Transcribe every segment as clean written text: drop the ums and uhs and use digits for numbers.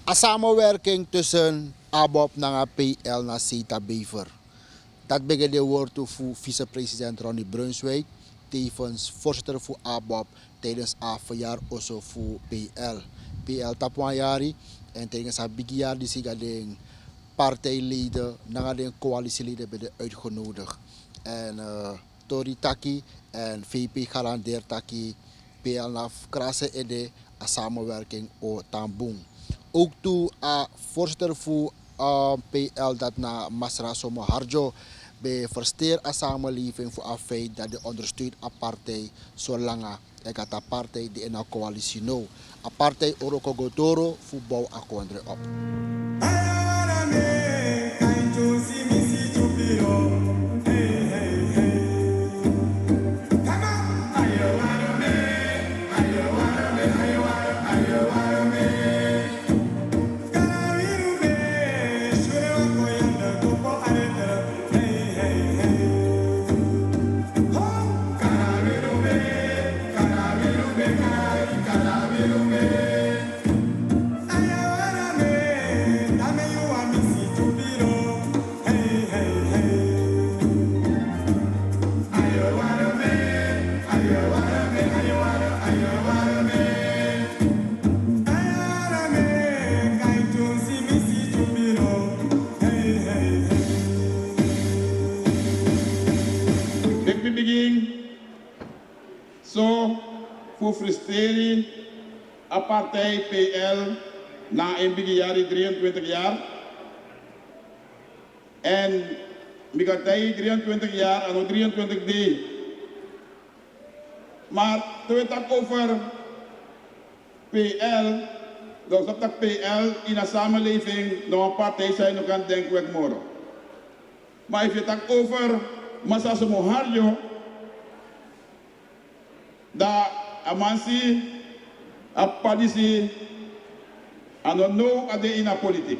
Een samenwerking tussen ABOP en PL en CETA Bever. Dat begint de woord voor vicepresident Ronnie Brunswijk, tevens voorzitter voor ABOP tijdens het verjaar also voor PL. PL tapwanjari en tijdens het beginjaar die zich de partijleden, naar de coalitieleden werden uitgenodigd. En Tori Taki en VP garandeert Taki PL na krasse ede a samenwerking o Tambung. Ook toe voorzitter voor PL dat na Masra Somo Harjo bij versteer a samenleving voor het feit dat de ondersteunt a partij zolang ik had a partij die in een coalitie no. A partij Oroko Gotoro voor bouw a kondre op. Zo, voor frustratie, a partij PL na een beginjaar 23 jaar. En Migatij 23 jaar en 23 d. Maar toen we het over PL, dus dat PL in een samenleving nog een partij zijn, nog aan denken we morgen. Maar als je het over Massa Somo Harjo, da amansi a padisi ano no ade ina politiek.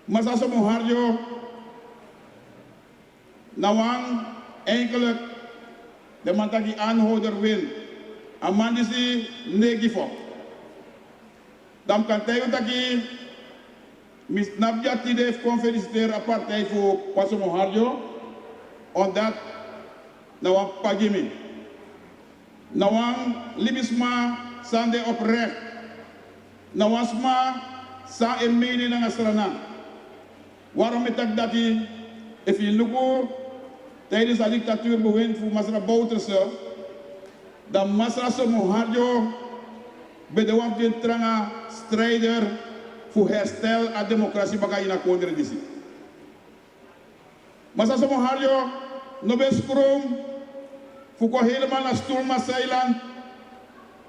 Masa Somo Harjo nawang enkele de mantaki aanhouder wil. Amandisi negifo. Dan kan tegen taki misnapjati de conferencier a partij voor Somo Harjo omdat nawang pagimi. Nawang libisma sande oprecht. Nawasma sa emeni na ngasrana. Waarom het dat hij, if je lukt tijdens de dictatuur bewind voor Masra Bouterse, dan Masra Somo Harjo bij de wacht tranga strijder voor herstel aan democratie baka in akondre disi. Masra Somo Harjo no be skrom voor helemaal naar Stoelma-Zeiland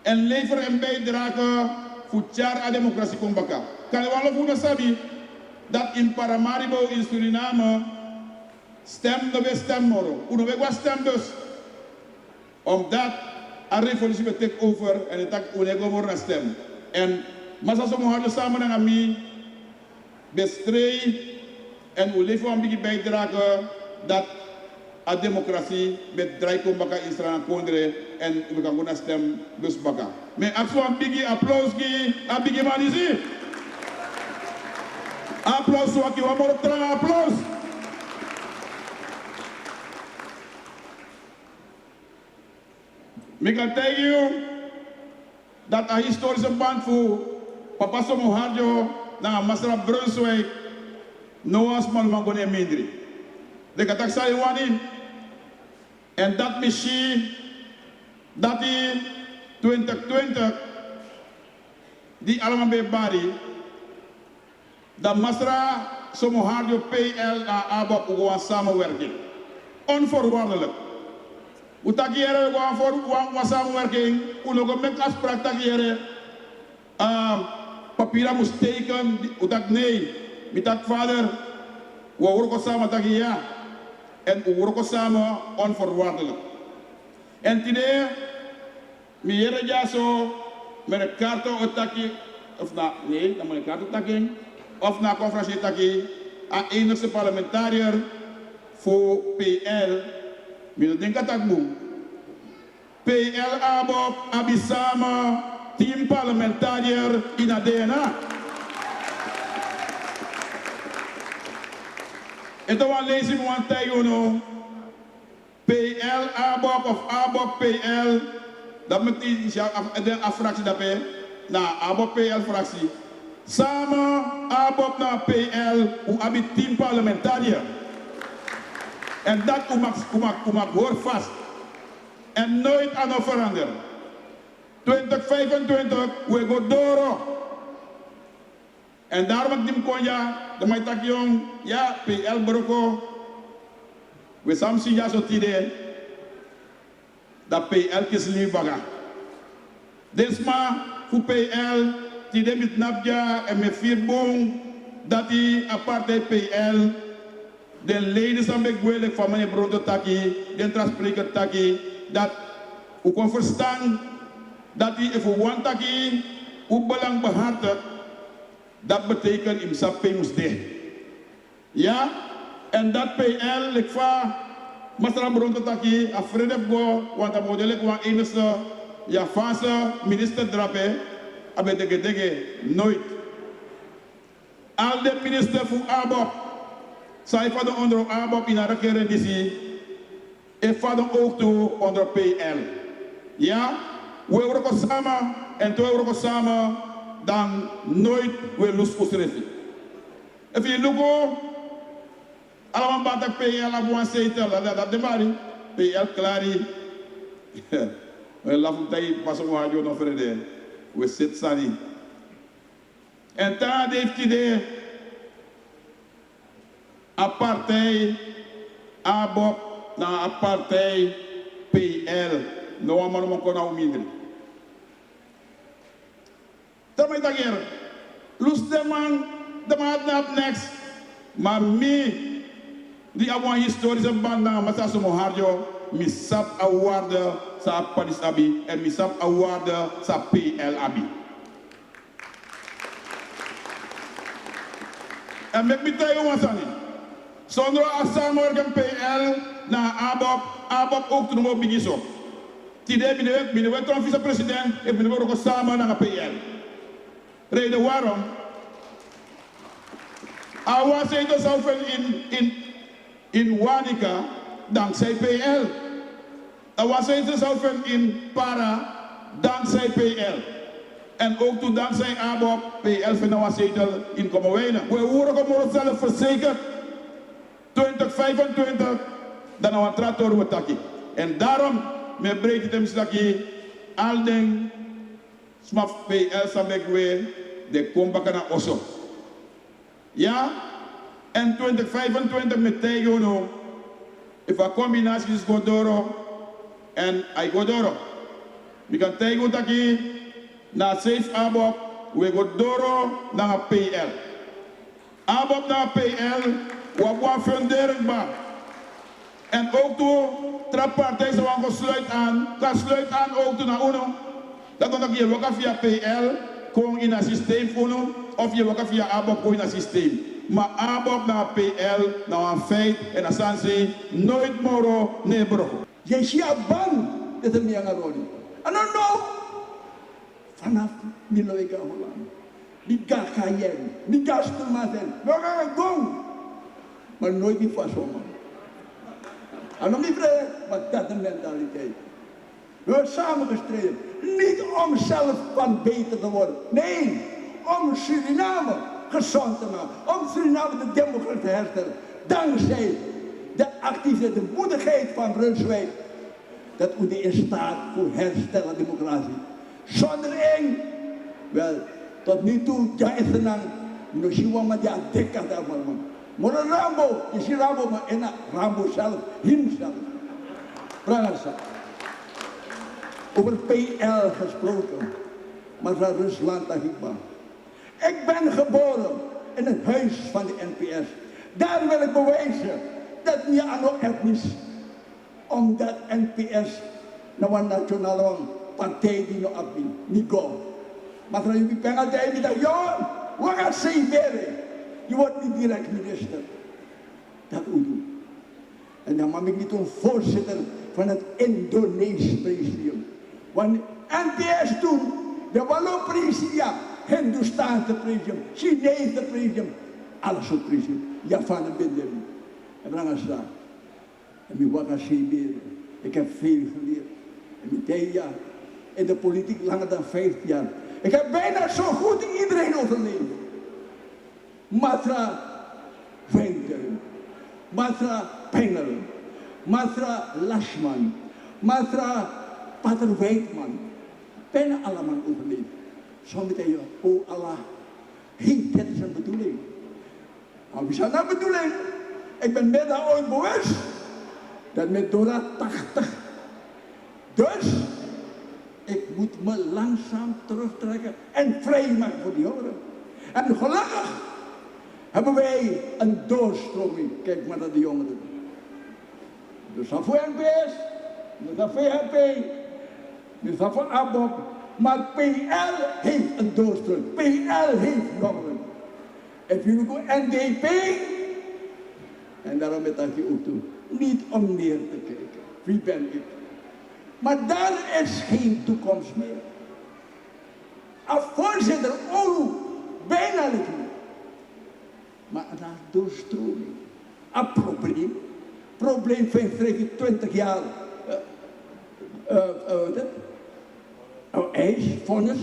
en leveren een bijdrage voor tjaar aan democratie kombaka. Kan je wel voor sabi dat in Paramaribo in Suriname stem no be stem moro. Uno be stem dus. Omdat een revolutie betekent over en het tak unego moro na stem. En Massa Somo Harjo samen met mij bestrijd en we leveren een beetje bijdrage dat a democratie met draai kombaka in Srana Kondre en we gaan gewoon stem dus baka. Maar als een biggie applaus gi, a biggie man is hier. Applaus zo aki wa moro tranga applaus. Ik kan tegen u dat een historische band voor Papa Somo Harjo naar Masra Brunswijk Noas man gone mindri. De katak sa iwanin. En dat misschien dat in 2020 die allemaal bij bari dat Masra Somo Harjo PL en ABOP gewoon samenwerking. Onvoorwaardelijk. We takiëren gewoon samenwerking. We nog met afspraak takiëren. Papieren moest tekenen. We tak nee. Met dat vader. We horen samen takiëren. En we werken samen onvoorwaardelijk. En today, mijere ja zo met een kaart otaki, of na, nee, dan moet een kaart otaki, of na conferentie taki, aan enigste parlementariër voor PL, met een denk dat moet. PL ABOP, Abisama, team parlementariër in ADNA. Ito wan lezen we wan tayo PL ABOP of ABOP PL. Dat betekent de fractie daarbij. Na ABOP PL fractie. Samen ABOP na PL. Hoe heb je 10 parlementariër. En dat umak hoor vast. En nooit aan het veranderen. 2025 we go door. En daarom dim konja, de mij tak jong, ja, PL Broko. We samsi ja zo tide. Dat PL kis lief baga. Desma voor PL, tide met napja en met vier boom, dat die aparte PL. De leden zijn begwelig van meneer Bronto Taki, de transpreker Taki, dat u kon verstaan dat hij even one Taki, u belang behartigt. Dat betekent in Sappe moest dicht. Ja? En dat PL, ik va, Masra Bronto Taki, a vrede go, want dat model ik wa enige, ja, fase minister drape, abe dege, nooit. Al de minister voor ABOP, zij van onder ABOP in de regering die en van ook toe onder PL. Ja? We werken samen en twee werken samen. Dan nooit weer los kusrefi. If you look at allemaal batak PL op one zetel, dat de bari PL klari. We lachen dat je pas op haar nog verder. We zitten sani. En daar heeft hij de apartheid ABOP na apartheid PL. No man kon nou minder. Daarmee dat hier, lus de man had next, maar me, die hebben een historische band na, maar dat is een harjo, mi sap award sa Paris abi, en mi sap award sa PL abi. En met mij tegen ons aan, zonder samenwerking PL na ABOP ook te noemen begin zo. Tidee binnen we toch vice-president, en binnen we ook samen naar PL. Reden waarom? Awa zei het zelf in Wanica, dankzij PL. Awa zei het zelf in Para, dankzij PL. En ook toen dankzij ABOP, PL van Awa zetel in Kommerwijnen. We horen om onszelf verzekerd. 2025, dan we tractor we taki. En daarom, met breed het hem al den smaf PL Sabekwe, de Kombakana Osso. Ja? En 2025 met Tegono, if a combinatie is Godoro en I Godoro. We kan Tego taki na safe ABOP, we Godoro na PL. ABOP na PL, we gaan funderen ba. En ook toe, trappartij zou gaan sluit aan, kan sluit aan ook toe naar UNO. Dat dan je werkt via PL, gewoon in een systeem UNO, of je werkt via ABOP, gewoon in een systeem. Maar ABOP naar PL, naar een feit en een sansie, nooit moro, nee bro. Je ziet bang dat er niet aan de rode. En dan nog, vanaf Miloïka Holland, die ga jij, die ga stilmaten, we gaan gaan. Maar nooit die vasthouden. En dan niet vrij, maar dat is de mentaliteit. We hebben samen gestreden. Niet om zelf van beter te worden. Nee, om Suriname gezond te maken. Om Suriname de democratie te herstellen. Dankzij de actieve, de moedigheid van Brunswijk. Dat we in staat voor herstellen democratie. Zonder één. Wel, tot nu toe, ja is er dan. No siwama ja dekat daarvan. Maar Rambo, je ziet Rambo, maar en Rambo zelf, hemzelf. Prangasa. Over PL gesproken, maar van Rusland naar Hikman. Ik ben geboren in het huis van de NPS. Daar wil ik bewijzen dat niet aan de etnisch, omdat NPS nou een nationale partij die nog abdi, niet go. Maar dan heb je penalty die dat, joh, we gaan zeeveren. Je wordt niet direct minister. Dat moet doen. En dan mag ik niet een voorzitter van het Indonesisch presidium. Want NPS toen, de Wallo-presidium, Hindoestaanse presidium, Chinese presidium, alles op presidium. Japan en Bindem. En Brangasa. En mijn wakasiberen. Ik heb veel geleerd. En mijn 10 jaar. In de politiek langer dan 50 jaar. Ik heb bijna zo goed iedereen overleefd. Matra Weintuin. Matra Pengel. Matra Lashman. Matra Pater Wijtman. Bijna allemaal overleefd. Zometeen, oh Allah, heeft het zijn bedoeling. Maar wie is dat bedoeling? Ik ben mij daar ooit bewust. Dat met Dora 80. Dus, ik moet me langzaam terugtrekken en vrijmaken voor die jongeren. En gelukkig hebben wij een doorstroming. Kijk maar naar de jongeren. Dus dat voor NPS, dus dat voor VHP, dus dat voor ABOP. Maar PL heeft een doorstroming. PL heeft jongeren. En jullie go NDP. En daarom met dat je ook toe. Niet om neer te kijken. Wie ben ik? Maar daar is geen toekomst meer. Als voorzitter, bijna niet meer. Maar een doorstroming. Een probleem. Probleem van 20 jaar. Eis, vonnis.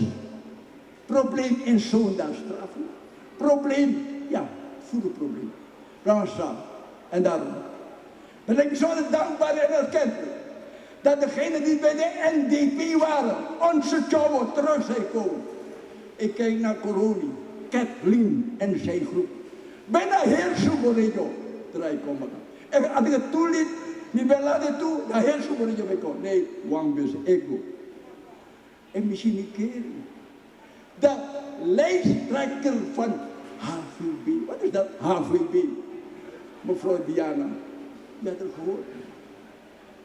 Probleem in zo'n straffen. Probleem, ja, voederprobleem. Ramazan. En daarom ben ik zo dankbaar en erkentelijk dat degenen die bij de NDP waren, onze Chowo terug zijn komen. Ik kijk naar Coroni, Kathleen en zijn groep. Bijna heel Soeborino eruit komen. En als ik het toeliet, niet ben laten toe, dan heel Soeborino bij komen. Nee, Wangbus, ego. En misschien niet keren. De lijsttrekker van HVB, wat is dat? HVB. Mevrouw Diana, je hebt het gehoord.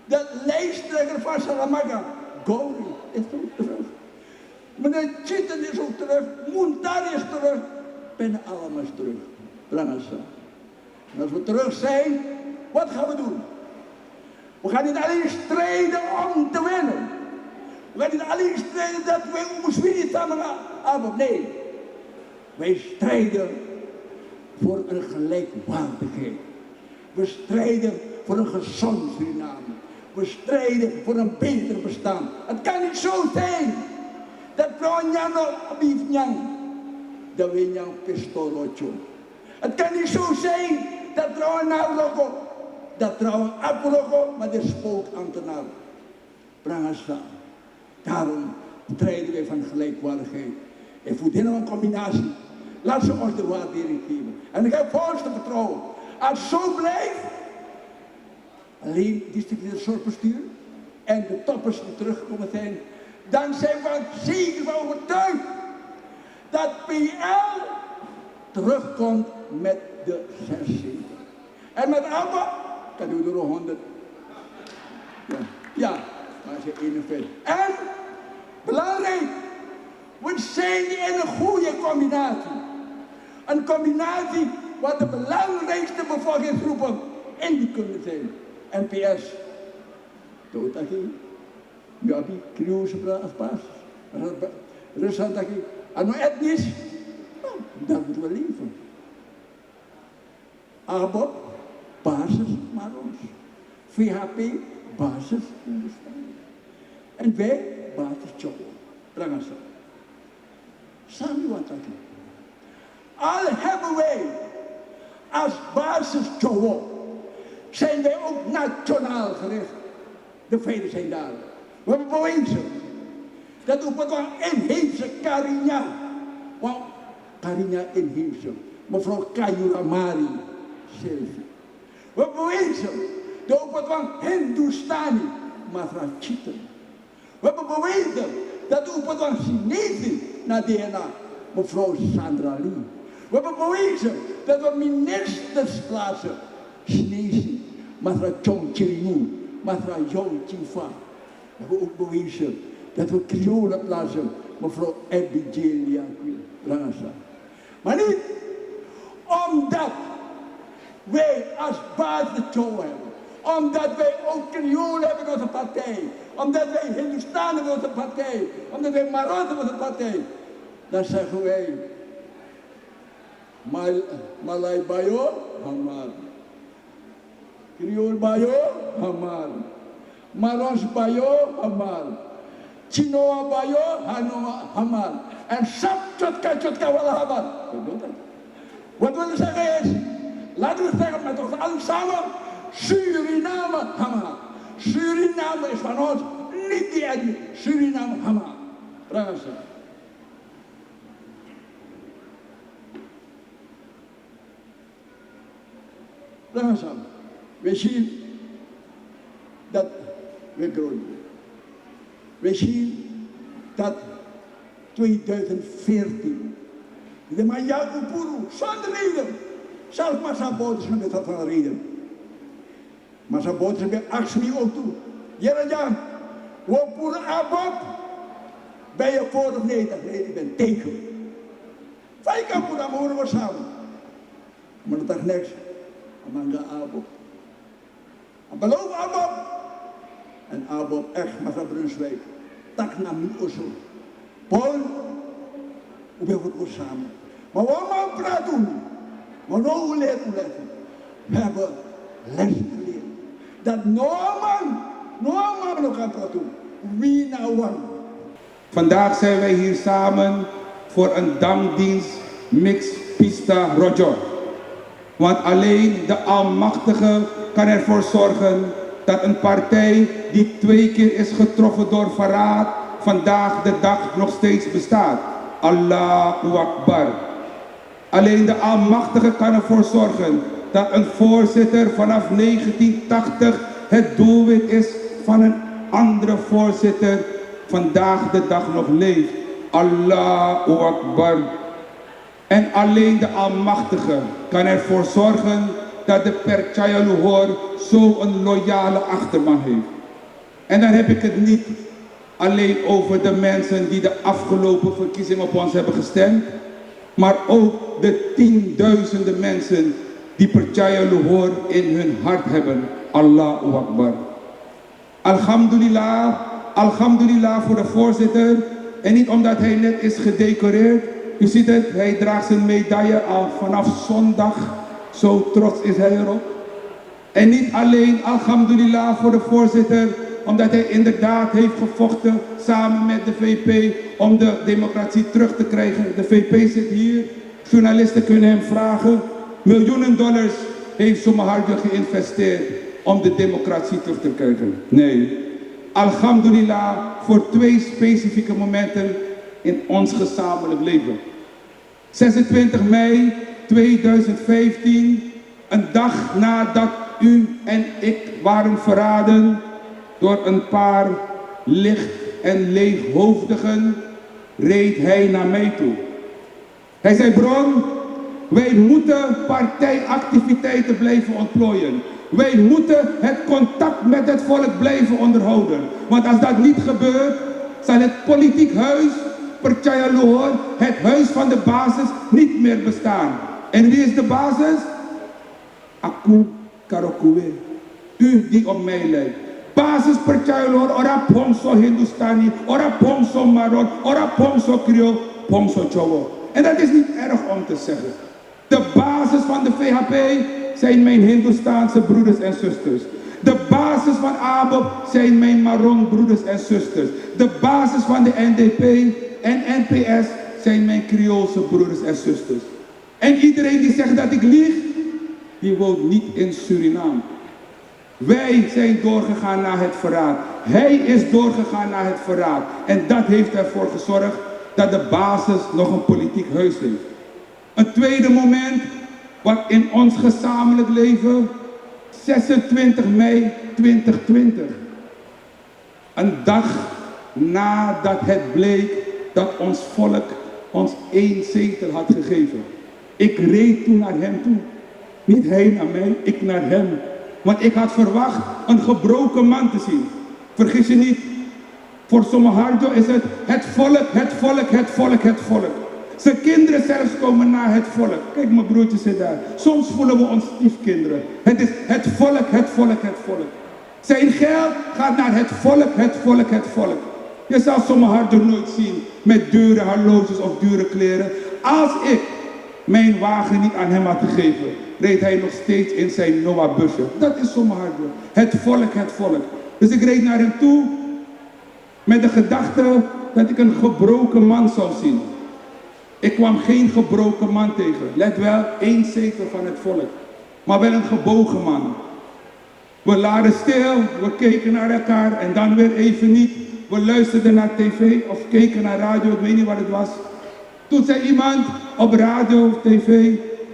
De lijsttrekker van Salamaga, Gori, is ook terug. Meneer Chitten is ook terug, Muntar is terug. Bijna allemaal is terug. Brangasa. En als we terug zijn, wat gaan we doen? We gaan niet alleen strijden om te winnen. We gaan niet alleen strijden dat wij Oemuswini samen hebben. Nee. Wij strijden voor een gelijkwaardigheid. We strijden voor een gezond Suriname. We strijden voor een beter bestaan. Het kan niet zo zijn dat vrouwen nog abief nyang, dat we nyang pistolotjo. Het kan niet zo zijn dat vrouwen nabroko, dat vrouwen aproko, maar de spookambtenaar. Brangasa. Daarom strijden wij van gelijkwaardigheid. En voor dit een combinatie. Laat ze ons de waardering geven. En ik heb volste vertrouwen. Als het zo blijft, alleen district zorgbestuur en de toppers die teruggekomen zijn, dan zijn we zeker van overtuigd dat PL terugkomt met de 6 zetels. En met ABBA kan u er 100. Ja, maar ze 41. En, belangrijk, we zijn in een goede combinatie. Een combinatie wat de belangrijkste bevolkingsgroepen in die kunnen zijn. NPS. Doodaki. Jabi, Kriosebra als baas. Ruslandaki. Ano etnisch. Nou, dat moeten we leven. ABOP, basis maar ons. VHP, basis ondersteuning. En wij, basis Chowo. Brangasa. Samen wat dat. Al hebben wij als basis Chowo, zijn wij ook nationaal gericht. De feiten zijn daar. We hebben bewezen dat op het inheemse Karinya, want Karinya inheemse, mevrouw Kayura Mari Silvi. We hebben bewezen dat op het Hindustani, mevrouw Chitten. We hebben bewezen dat op het Chinese naar DNA, mevrouw Sandra Lee. We hebben bewezen dat we ministers plaatsen. Chinese, mevrouw Chong Chiriu, mevrouw Yong Chifa. We hebben ook bewezen dat we Kriolen plaatsen. Mevrouw Abigail Rangasa. Maar niet omdat wij als basis Chowo hebben. Omdat wij ook Kriolen hebben in onze partij. Omdat wij Hindustanen in onze partij. Omdat wij Marotten in onze partij. Dan zeggen wij Malay Bayo, Hamad. Creole Bayo, Hamal. Marons Bayo, Hamal. Chinoa Bayo, Hamal. En Sap Chotka Walla Hamal. Wat wil ik zeggen is, laten we zeggen met ons allen samen, Suriname Hamal. Suriname is van ons, niet die Edwin. Suriname Hamal. Prachtig. Prachtig. We zien dat we groeien. We zien dat 2014, de Manjaku Puru, zonder reden, zelfs Massaboot is met dat van reden. Massaboot is met actie ook toe. Jerajan, we Puru Abab, ben je voor of nee? Dat ik ben tegen. Vijf kan Puru, dan horen we samen. Maar dat is niks. Amanga Abab. Beloof Abab. En Abab echt Massa Brunswijk. Tak naar nu Osso. Paul, we hebben het samen. Maar we moeten praten. Maar nou letten. We hebben les geleerd. Dat no man nog kan praten. Wie nou wat? Vandaag zijn wij hier samen voor een dankdienst mix pista rojo. Want alleen de Almachtige kan ervoor zorgen dat een partij die 2 keer is getroffen door verraad, vandaag de dag nog steeds bestaat. Allahu Akbar. Alleen de Almachtige kan ervoor zorgen dat een voorzitter vanaf 1980 het doelwit is van een andere voorzitter vandaag de dag nog leeft. Allahu Akbar. En alleen de Almachtige kan ervoor zorgen dat de Percaya Luhur zo'n loyale achterban heeft. En dan heb ik het niet alleen over de mensen die de afgelopen verkiezingen op ons hebben gestemd, maar ook de tienduizenden mensen die Percaya Luhur in hun hart hebben. Allahu Akbar. Alhamdulillah, alhamdulillah voor de voorzitter. En niet omdat hij net is gedecoreerd. U ziet het, hij draagt zijn medaille al vanaf zondag. Zo trots is hij erop. En niet alleen alhamdulillah voor de voorzitter, omdat hij inderdaad heeft gevochten samen met de VP om de democratie terug te krijgen. De VP zit hier, journalisten kunnen hem vragen. Miljoenen dollars heeft Somaharjo geïnvesteerd om de democratie terug te krijgen. Nee, alhamdulillah voor 2 specifieke momenten in ons gezamenlijk leven. 26 mei 2015, een dag nadat u en ik waren verraden door een paar licht- en leeghoofdigen, reed hij naar mij toe. Hij zei: Bron, wij moeten partijactiviteiten blijven ontplooien. Wij moeten het contact met het volk blijven onderhouden. Want als dat niet gebeurt, zal het politiek huis, Percaya Luhur, het huis van de basis, niet meer bestaan. En wie is de basis? Aku Karokuwe. U die op mij lijkt. Basis Percaya Luhur, ora Pomso Hindustani, ora Pomso Maron, ora Pomso Creole, Pomso Chowo. En dat is niet erg om te zeggen. De basis van de VHP zijn mijn Hindoestaanse broeders en zusters. De basis van ABOP zijn mijn Maron broeders en zusters. De basis van de NDP en NPS zijn mijn Creoolse broeders en zusters. En iedereen die zegt dat ik lieg, die woont niet in Suriname. Wij zijn doorgegaan naar het verraad. Hij is doorgegaan naar het verraad. En dat heeft ervoor gezorgd dat de basis nog een politiek huis heeft. Een tweede moment, wat in ons gezamenlijk leven, 26 mei 2020. Een dag nadat het bleek dat ons volk ons 1 zetel had gegeven. Ik reed toen naar hem toe. Niet hij naar mij, ik naar hem. Want ik had verwacht een gebroken man te zien. Vergis je niet, voor Somaharjo is het volk, het volk, het volk, het volk. Zijn kinderen zelfs komen naar het volk. Kijk, mijn broertje zit daar. Soms voelen we ons stiefkinderen. Het is het volk, het volk, het volk. Zijn geld gaat naar het volk, het volk, het volk. Je zal Somaharjo nooit zien met dure horloges of dure kleren. Als ik mijn wagen niet aan hem had gegeven, reed hij nog steeds in zijn Noah-busje. Dat is Somoharjo. Het volk, het volk. Dus ik reed naar hem toe met de gedachte dat ik een gebroken man zou zien. Ik kwam geen gebroken man tegen. Let wel, 1 zetel van het volk. Maar wel een gebogen man. We lagen stil, we keken naar elkaar en dan weer even niet. We luisterden naar tv of keken naar radio, ik weet niet wat het was. Toen zei iemand op radio of tv,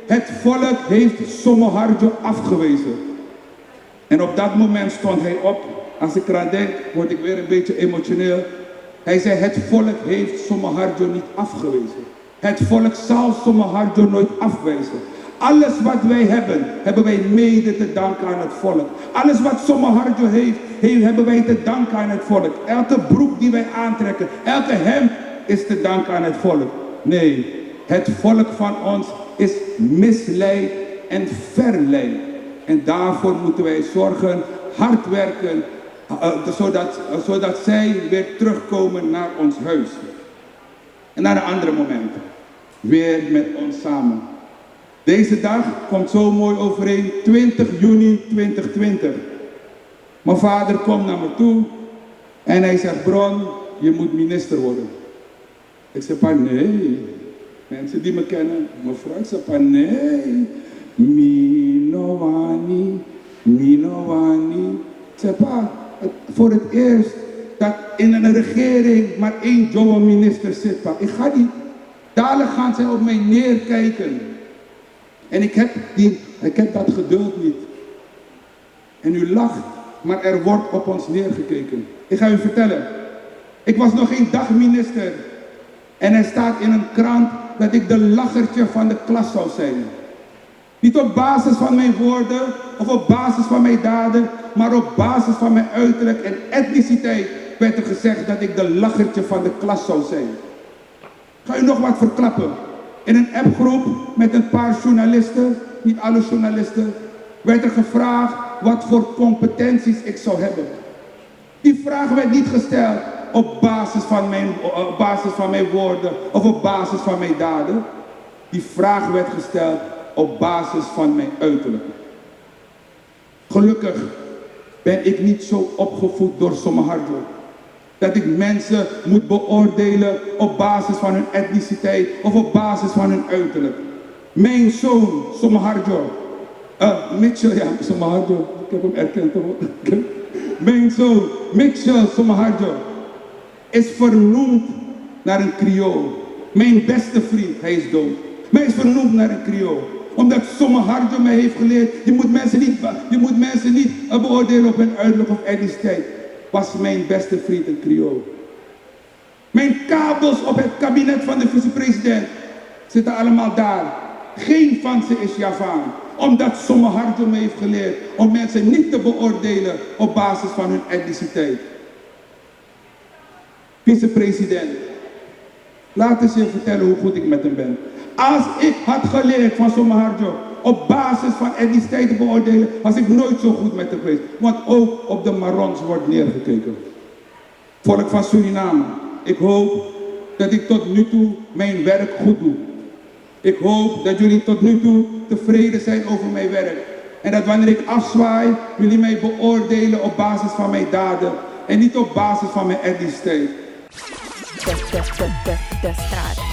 het volk heeft Somoharjo afgewezen. En op dat moment stond hij op. Als ik eraan denk, word ik weer een beetje emotioneel. Hij zei, het volk heeft Somoharjo niet afgewezen. Het volk zal Somoharjo nooit afwijzen. Alles wat wij hebben, hebben wij mede te danken aan het volk. Alles wat Somoharjo heeft, hebben wij te danken aan het volk. Elke broek die wij aantrekken, elke hemd is te danken aan het volk. Nee, het volk van ons is misleid en verleid. En daarvoor moeten wij zorgen, hard werken, zodat zij weer terugkomen naar ons huis. En naar een andere moment, weer met ons samen. Deze dag komt zo mooi overeen, 20 juni 2020. Mijn vader komt naar me toe en hij zegt, Bron, je moet minister worden. Ik zeg, pa, nee. Mensen die me kennen, mevrouw, ik zeg, pa, nee. Minowani. Ik zeg, pa, voor het eerst dat in een regering maar 1 jonge minister zit, pa. Ik ga niet. Dadelijk gaan zij op mij neerkijken. En ik heb dat geduld niet. En u lacht, maar er wordt op ons neergekeken. Ik ga u vertellen. Ik was nog geen dag minister. En er staat in een krant dat ik de lachertje van de klas zou zijn. Niet op basis van mijn woorden of op basis van mijn daden, maar op basis van mijn uiterlijk en etniciteit werd er gezegd dat ik de lachertje van de klas zou zijn. Ik ga u nog wat verklappen. In een appgroep met een paar journalisten, niet alle journalisten, werd er gevraagd wat voor competenties ik zou hebben. Die vraag werd niet gesteld op basis van mijn woorden of op basis van mijn daden. Die vraag werd gesteld op basis van mijn uiterlijk. Gelukkig ben ik niet zo opgevoed door Somoharjo. Dat ik mensen moet beoordelen op basis van hun etniciteit of op basis van hun uiterlijk. Mijn zoon, Somoharjo, Mitchell, ja, Somoharjo, ik heb hem erkend. Mijn zoon, Mitchell Somoharjo, is vernoemd naar een Creool. Mijn beste vriend, hij is dood. Maar hij is vernoemd naar een Creool. Omdat Somoharjo mij heeft geleerd, je moet mensen niet beoordelen op hun uiterlijk of etniciteit. Was mijn beste vriend een Creool. Mijn kabels op het kabinet van de vicepresident zitten allemaal daar. Geen van ze is Javaan. Omdat Somoharjo me heeft geleerd om mensen niet te beoordelen op basis van hun etniciteit. Vicepresident, laat eens je vertellen hoe goed ik met hem ben. Als ik had geleerd van Somoharjo op basis van etniciteit te beoordelen, was ik nooit zo goed met hem geweest. Want ook op de Marons wordt neergekeken. Volk van Suriname, ik hoop dat ik tot nu toe mijn werk goed doe. Ik hoop dat jullie tot nu toe tevreden zijn over mijn werk. En dat wanneer ik afzwaai, jullie mij beoordelen op basis van mijn daden en niet op basis van mijn etniciteit. De straat.